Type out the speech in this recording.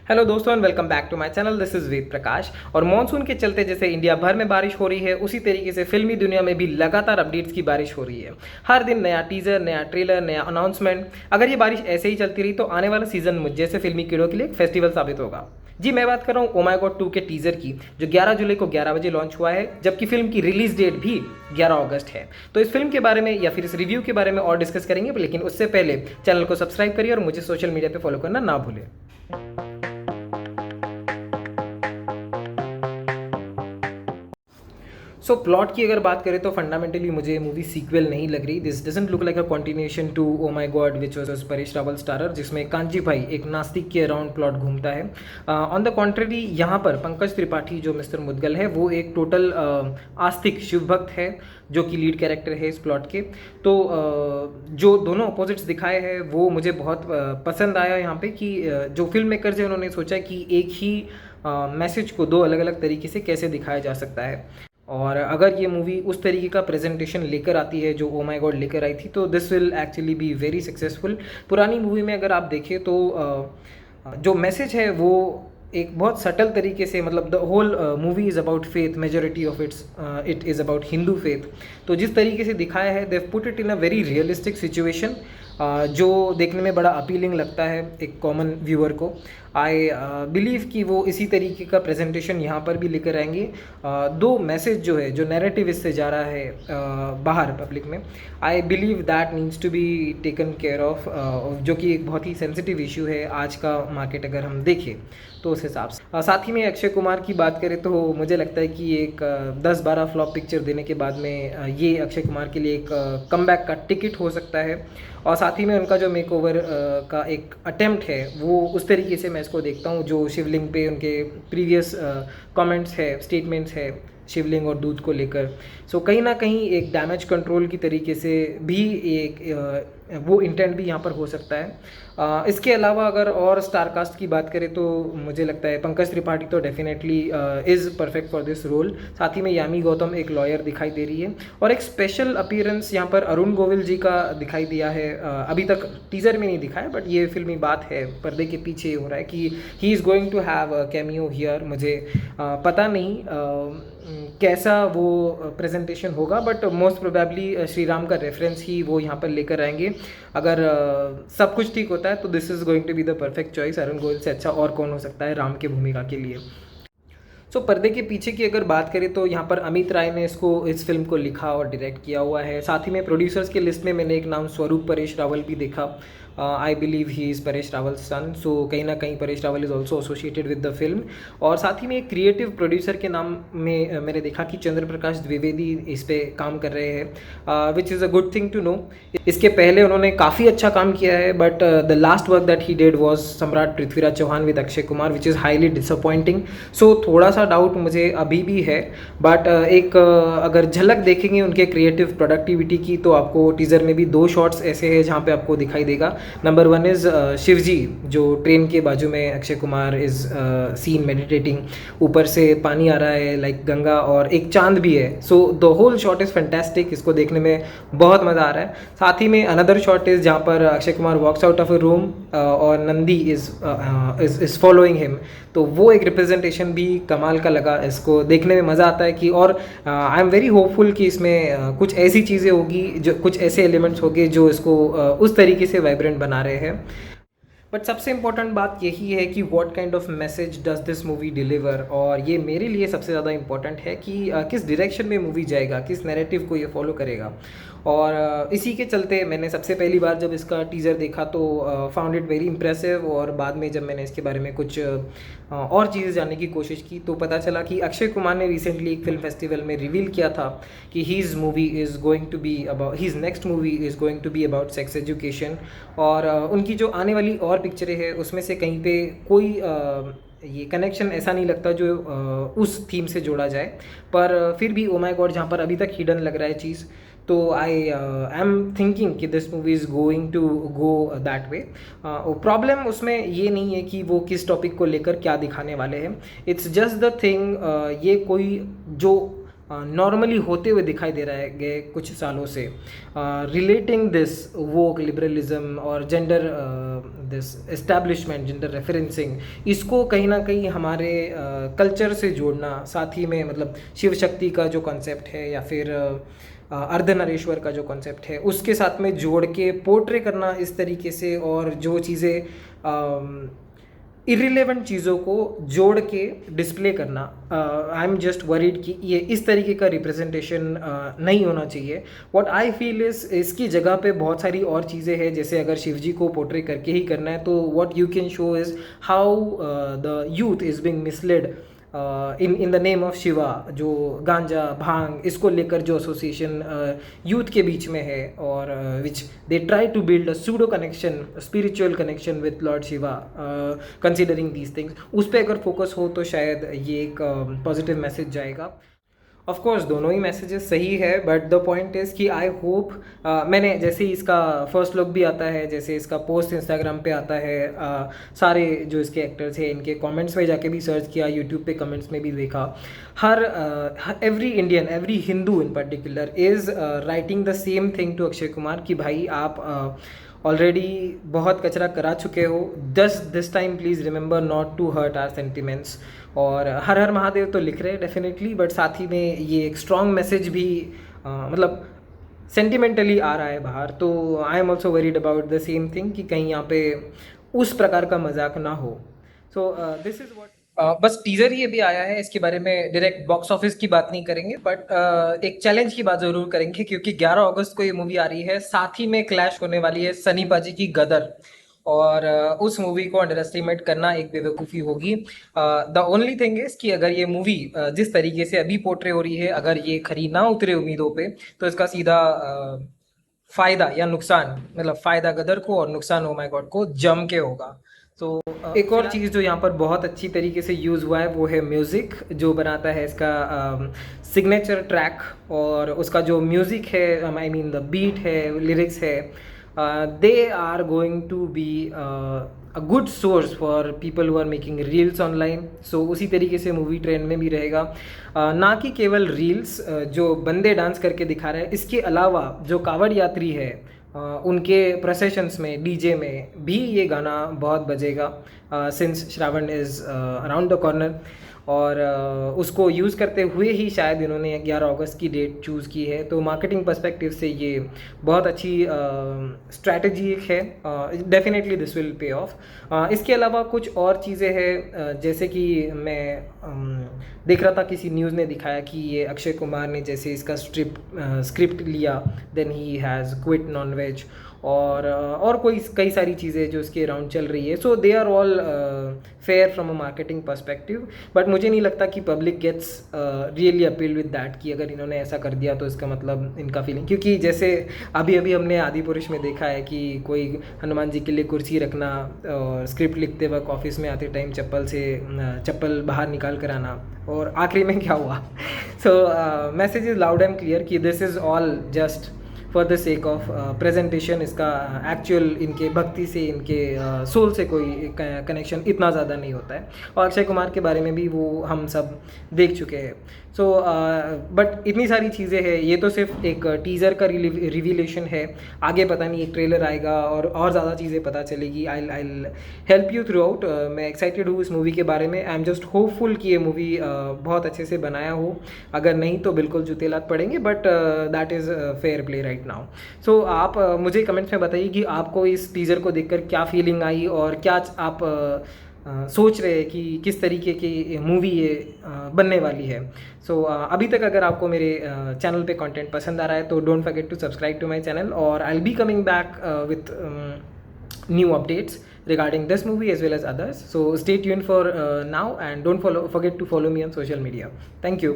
Hello दोस्तों and welcome back to my channel. This is Ved Prakash. और monsoon के चलते जैसे इंडिया भर में बारिश हो रही है, उसी तरीके से फिल्मी दुनिया में भी लगातार अपडेट्स की बारिश हो रही है। हर दिन नया टीजर, नया ट्रेलर, नया अनाउंसमेंट। अगर ये बारिश ऐसे ही चलती रही तो आने वाला सीजन मुझ जैसे फिल्मी कीड़ों के लिए एक फेस्टिवल साबित होगा। जी, मैं बात कर रहा हूँ ओ माय गॉड 2 के टीजर की, जो 11 जुलाई को 11 बजे लॉन्च हुआ है, जबकि फिल्म की रिलीज डेट भी 11 अगस्त है। तो इस फिल्म के बारे में या फिर इस रिव्यू के बारे में और डिस्कस करेंगे, लेकिन उससे पहले चैनल को सब्सक्राइब करिए और मुझे सोशल मीडिया पर फॉलो करना ना भूलें। सो प्लॉट की अगर बात करें तो फंडामेंटली मुझे मूवी सीक्वल नहीं लग रही। This doesn't look like a continuation two oh my God which was Paresh Rawal starrer, जिसमें कांजी भाई एक नास्तिक के अराउंड प्लॉट घूमता है। ऑन द कॉन्ट्ररी यहाँ पर पंकज त्रिपाठी जो मिस्टर मुदगल है, वो एक टोटल आस्तिक शिव भक्त है, जो कि लीड कैरेक्टर है इस प्लॉट के। तो जो दोनों अपोजिट्स दिखाए हैं वो मुझे बहुत पसंद आया यहाँ पे कि जो फिल्म मेकर्स हैं उन्होंने सोचा कि एक ही मैसेज को दो अलग अलग तरीके से कैसे दिखाया जा सकता है। और अगर ये मूवी उस तरीके का प्रेजेंटेशन लेकर आती है जो ओ माय गॉड लेकर आई थी, तो this will actually be very successful. पुरानी मूवी में अगर आप देखें तो जो मैसेज है वो एक बहुत सटल तरीके से, मतलब the whole movie is about faith, majority of it is about Hindu faith. तो जिस तरीके से दिखाया है, they've put it in a very realistic situation, जो देखने में बड़ा अपीलिंग लगता है एक कॉमन व्यूअर को। आई बिलीव कि वो इसी तरीके का प्रेजेंटेशन यहाँ पर भी लेकर आएंगे। दो मैसेज जो है, जो नैरेटिव इससे जा रहा है बाहर पब्लिक में, I believe that needs to be taken care of, जो कि एक बहुत ही सेंसिटिव इशू है आज का मार्केट अगर हम देखें तो उस हिसाब से। साथ ही में अक्षय कुमार की बात करें तो मुझे लगता है कि एक 10-12 फ्लॉप पिक्चर देने के बाद में ये अक्षय कुमार के लिए एक कमबैक का टिकट हो सकता है। और साथ ही में उनका जो मेकओवर का एक अटेम्प्ट है, वो उस तरीके से मैं इसको देखता हूँ, जो शिवलिंग पे उनके प्रीवियस कमेंट्स है, स्टेटमेंट्स है शिवलिंग और दूध को लेकर। सो कहीं ना कहीं एक डैमेज कंट्रोल की तरीके से भी एक वो इंटेंट भी यहाँ पर हो सकता है। इसके अलावा अगर और स्टार कास्ट की बात करें तो मुझे लगता है पंकज त्रिपाठी तो definitely is perfect for this role. साथ ही में यामी गौतम एक लॉयर दिखाई दे रही है, और एक स्पेशल अपीयरेंस यहाँ पर अरुण गोविल जी का दिखाई दिया है। अभी तक टीजर में नहीं दिखा है, बट ये फिल्मी बात है, पर्दे के पीछे हो रहा है कि he is going to have a cameo here. मुझे पता नहीं कैसा वो प्रेजेंटेशन होगा, but most probably Shri Ram का रेफरेंस ही वो यहाँ पर लेकर आएंगे। अगर सब कुछ ठीक होता है तो this is going to be the perfect choice. Arun Goyal से अच्छा और कौन हो सकता है राम की भूमिका के लिए। सो पर्दे के पीछे की अगर बात करें तो यहाँ पर अमित राय ने इस फिल्म को लिखा और डायरेक्ट किया हुआ है। साथ ही में प्रोड्यूसर्स की लिस्ट में मैंने एक नाम स्वरूप परेश रावल भी देखा। I believe he is Paresh Rawal son, so कहीं ना कहीं Paresh Rawal is also associated with the film. और साथ ही में एक क्रिएटिव प्रोड्यूसर के नाम में मैंने देखा कि चंद्र प्रकाश द्विवेदी इस पे काम कर रहे हैं, which is a good thing to know. इसके पहले उन्होंने काफ़ी अच्छा काम किया है, but the last work that he did was Samrat Prithviraj Chauhan with Akshay Kumar, which is highly disappointing. So थोड़ा सा डाउट मुझे अभी भी है, बट एक अगर झलक देखेंगे उनके क्रिएटिव प्रोडक्टिविटी की, तो आपको टीज़र में भी दो शॉट्स ऐसे हैं जहाँ पे आपको दिखाई देगा। नंबर वन इज़ शिवजी, जो ट्रेन के बाजू में Akshay Kumar is scene meditating, ऊपर से पानी आ रहा है लाइक गंगा, और एक चांद भी है। So the whole shot is fantastic, इसको देखने में बहुत मज़ा आ रहा है। साथ ही में अनदर शॉट इज़ जहाँ पर Akshay Kumar walks out of a room और नंदी इज़ फॉलोइंग हिम। तो वो एक रिप्रेजेंटेशन भी कमाल का लगा, इसको देखने में मज़ा आता है कि, और आई एम वेरी होपफुल कि इसमें कुछ ऐसी चीज़ें होगी, जो कुछ ऐसे एलिमेंट्स होंगे जो इसको उस तरीके से वाइब्रेंट बना रहे हैं। बट सबसे इम्पोर्टेंट बात यही है कि what kind of message does this movie deliver, और ये मेरे लिए सबसे ज़्यादा इम्पोर्टेंट है कि किस डायरेक्शन में मूवी जाएगा, किस नैरेटिव को ये फॉलो करेगा। और इसी के चलते मैंने सबसे पहली बार जब इसका टीज़र देखा तो फाउंड इट वेरी इंप्रेसिव, और बाद में जब मैंने इसके बारे में कुछ और चीज़ें जानने की कोशिश की तो पता चला कि अक्षय कुमार ने रिसेंटली एक फिल्म फेस्टिवल में रिवील किया था कि his movie is going to be about, his next movie is going to be about sex education. और उनकी जो आने वाली और पिक्चरें हैं उसमें से कहीं पे कोई ये कनेक्शन ऐसा नहीं लगता जो उस थीम से जोड़ा जाए, पर फिर भी ओ माय गॉड जहाँ पर अभी तक हिडन लग रहा है चीज़, तो आई एम थिंकिंग कि this movie is going to go that way. Problem उसमें ये नहीं है कि वो किस टॉपिक को लेकर क्या दिखाने वाले हैं, इट्स जस्ट द थिंग, ये कोई जो नॉर्मली होते हुए दिखाई दे रहा है गए कुछ सालों से, रिलेटिंग दिस वोक लिबरलिज्म और gender this establishment gender referencing, इसको कहीं ना कहीं हमारे कल्चर से जोड़ना, साथ ही में मतलब शिव शक्ति का जो कॉन्सेप्ट है या फिर अर्धनारीश्वर का जो कॉन्सेप्ट है उसके साथ में जोड़ के पोर्ट्रे करना इस तरीके से, और जो चीज़ें इरिलेवेंट चीज़ों को जोड़ के डिस्प्ले करना, आई एम जस्ट वरीड कि ये इस तरीके का रिप्रेजेंटेशन नहीं होना चाहिए. व्हाट आई फील इज इसकी जगह पे बहुत सारी और चीज़ें हैं, जैसे अगर शिव जी को पोर्ट्रे करके ही करना है तो what you can show is how the youth is being misled in the name of Shiva. जो गांजा भांग इसको लेकर जो एसोसिएशन यूथ के बीच में है, और which they try to build a pseudo connection, spiritual connection with lord Shiva, considering these things, उस पर अगर फोकस हो तो शायद ये एक पॉजिटिव मैसेज जाएगा. ऑफ कोर्स दोनों ही मैसेजेस सही है, बट द पॉइंट इज़ कि आई होप, मैंने जैसे ही इसका फर्स्ट लुक भी आता है, जैसे इसका पोस्ट इंस्टाग्राम पे आता है, सारे जो इसके एक्टर्स हैं इनके कमेंट्स में जाके भी सर्च किया, यूट्यूब पे कमेंट्स में भी देखा, हर every Indian, every Hindu in particular is writing the same thing to Akshay Kumar कि भाई आप ऑलरेडी बहुत कचरा करा चुके हो, this time please remember not to hurt our sentiments. और हर हर महादेव तो लिख रहे हैं डेफिनेटली, बट साथ ही में ये एक स्ट्रॉन्ग मैसेज भी मतलब सेंटिमेंटली आ रहा है बाहर. तो I am also worried about the same thing कि कहीं यहाँ पे उस प्रकार का मजाक ना हो. सो दिस इज़ व्हाट, बस टीजर ही अभी आया है, इसके बारे में डायरेक्ट बॉक्स ऑफिस की बात नहीं करेंगे, बट एक चैलेंज की बात जरूर करेंगे, क्योंकि 11 अगस्त को ये मूवी आ रही है, साथ ही में क्लैश होने वाली है सनी पाजी की गदर, और उस मूवी को अंडर एस्टिमेट करना एक बेवकूफ़ी होगी. द ओनली थिंग इज कि अगर ये मूवी जिस तरीके से अभी पोर्ट्रे हो रही है, अगर ये खरी ना उतरे उम्मीदों पे, तो इसका सीधा फायदा या नुकसान, मतलब फायदा गदर को और नुकसान ओ माय गॉड को जम के होगा. तो एक और चीज़ जो यहाँ पर बहुत अच्छी तरीके से यूज़ हुआ है वो है म्यूज़िक, जो बनाता है इसका सिग्नेचर ट्रैक, और उसका जो म्यूज़िक है, आई मीन द बीट है, लिरिक्स है, they are going to be a good source for people who are making reels online. So उसी तरीके से मूवी ट्रेंड में भी रहेगा, ना कि केवल रील्स जो बंदे डांस करके दिखा रहे हैं, इसके अलावा जो कावड़ यात्री है उनके प्रोसेशंस में, डीजे में भी ये गाना बहुत बजेगा, since Shravan is around the corner. और उसको यूज़ करते हुए ही शायद इन्होंने 11 अगस्त की डेट चूज़ की है. तो मार्केटिंग पर्सपेक्टिव से ये बहुत अच्छी स्ट्रैटेजी है. Definitely this will pay of. इसके अलावा कुछ और चीज़ें हैं, जैसे कि मैं देख रहा था किसी न्यूज़ ने दिखाया कि ये अक्षय कुमार ने जैसे इसका स्क्रिप्ट लिया, then he has quit non veg, और कोई कई सारी चीज़ें जो इसके अराउंड चल रही है. So they are all fair from a marketing perspective, but मुझे नहीं लगता कि public gets really appeal with that कि अगर इन्होंने ऐसा कर दिया तो इसका मतलब इनका फीलिंग, क्योंकि जैसे अभी अभी हमने आदि पुरुष में देखा है कि कोई हनुमान जी के लिए कुर्सी रखना और स्क्रिप्ट लिखते वक्त ऑफिस में आते टाइम चप्पल बाहर निकाल कर आना, और आखिरी में क्या हुआ. So message is loud and clear कि this is all just for the sake of presentation. इसका एक्चुअल इनके भक्ति से, इनके सोल से कोई कनेक्शन इतना ज़्यादा नहीं होता है. और अक्षय कुमार के बारे में भी वो हम सब देख चुके हैं. सो बट इतनी सारी चीज़ें हैं, ये तो सिर्फ एक टीज़र का रिवीलेशन है. आगे पता नहीं एक ट्रेलर आएगा और ज़्यादा चीज़ें पता चलेगी. I help you through out. मैं एक्साइटेड हूँ इस मूवी के बारे में. आई एम जस्ट होपफुल कि ये मूवी बहुत अच्छे से बनाया हो. अगर नहीं तो बिल्कुल जूते लात पड़ेंगे, but that is fair play right now. So आप मुझे कमेंट्स में बताइए कि आपको इस टीज़र को देखकर क्या फीलिंग आई, और क्या आप सोच रहे हैं कि किस तरीके की मूवी ये बनने वाली है. सो अभी तक अगर आपको मेरे चैनल पे कंटेंट पसंद आ रहा है तो don't forget to subscribe to my channel, और I will be coming back with new updates regarding this movie as well as others. So stay tuned for now, and don't forget to follow me on social media. Thank you.